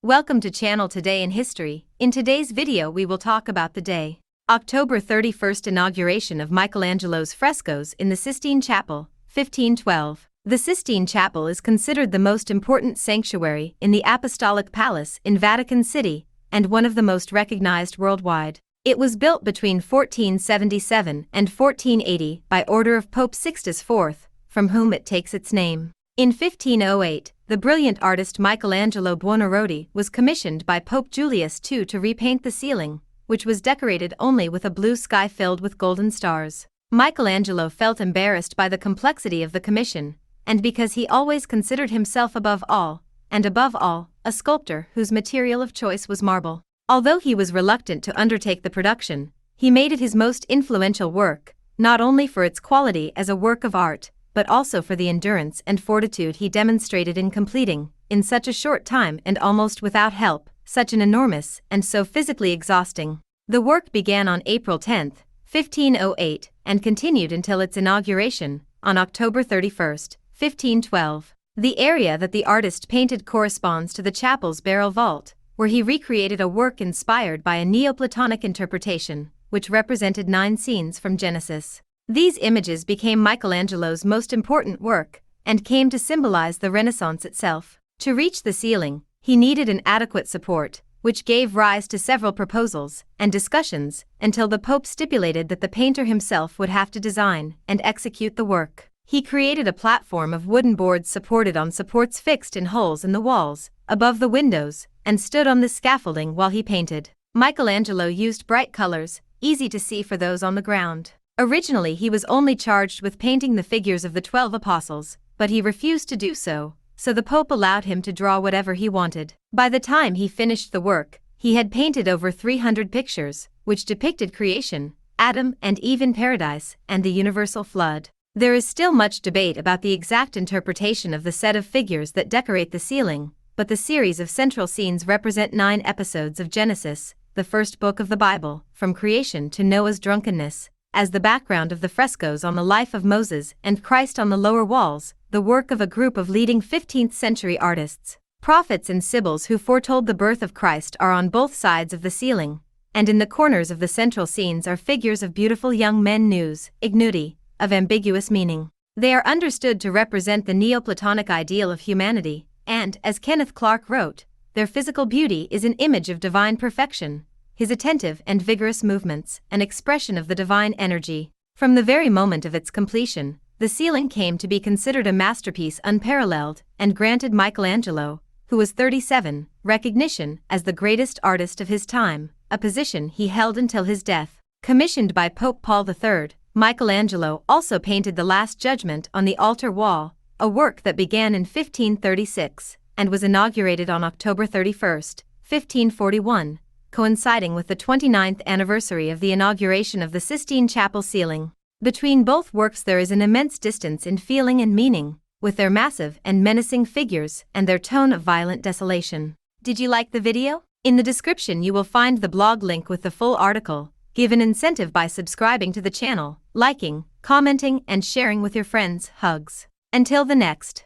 Welcome to Channel Today in History. In today's video we will talk about the day. October 31st inauguration of Michelangelo's frescoes in the Sistine Chapel, 1512. The Sistine Chapel is considered the most important sanctuary in the Apostolic Palace in Vatican City and one of the most recognized worldwide. It was built between 1477 and 1480 by order of Pope Sixtus IV, from whom it takes its name. In 1508, the brilliant artist Michelangelo Buonarroti was commissioned by Pope Julius II to repaint the ceiling, which was decorated only with a blue sky filled with golden stars. Michelangelo felt embarrassed by the complexity of the commission, and because he always considered himself above all, a sculptor whose material of choice was marble. Although he was reluctant to undertake the production, he made it his most influential work, not only for its quality as a work of art, but also for the endurance and fortitude he demonstrated in completing, in such a short time and almost without help, such an enormous and so physically exhausting. The work began on April 10, 1508, and continued until its inauguration, on October 31, 1512. The area that the artist painted corresponds to the chapel's barrel vault, where he recreated a work inspired by a Neoplatonic interpretation, which represented 9 scenes from Genesis. These images became Michelangelo's most important work, and came to symbolize the Renaissance itself. To reach the ceiling, he needed an adequate support, which gave rise to several proposals and discussions, until the Pope stipulated that the painter himself would have to design and execute the work. He created a platform of wooden boards supported on supports fixed in holes in the walls, above the windows, and stood on this scaffolding while he painted. Michelangelo used bright colors, easy to see for those on the ground. Originally he was only charged with painting the figures of the 12 apostles, but he refused to do so the Pope allowed him to draw whatever he wanted. By the time he finished the work, he had painted over 300 pictures, which depicted creation, Adam and Eve in paradise, and the universal flood. There is still much debate about the exact interpretation of the set of figures that decorate the ceiling, but the series of central scenes represent 9 episodes of Genesis, the first book of the Bible, from creation to Noah's drunkenness, as the background of the frescoes on the life of Moses and Christ on the lower walls, the work of a group of leading 15th-century artists. Prophets and sibyls who foretold the birth of Christ are on both sides of the ceiling, and in the corners of the central scenes are figures of beautiful young men nus, ignudi, of ambiguous meaning. They are understood to represent the Neoplatonic ideal of humanity, and, as Kenneth Clark wrote, their physical beauty is an image of divine perfection, his attentive and vigorous movements, an expression of the divine energy. From the very moment of its completion, the ceiling came to be considered a masterpiece unparalleled, and granted Michelangelo, who was 37, recognition as the greatest artist of his time, a position he held until his death. Commissioned by Pope Paul III, Michelangelo also painted the Last Judgment on the altar wall, a work that began in 1536, and was inaugurated on October 31, 1541, coinciding with the 29th anniversary of the inauguration of the Sistine Chapel ceiling. Between both works there is an immense distance in feeling and meaning, with their massive and menacing figures and their tone of violent desolation. Did you like the video? In the description you will find the blog link with the full article. Give an incentive by subscribing to the channel, liking, commenting, and sharing with your friends. Hugs. Until the next.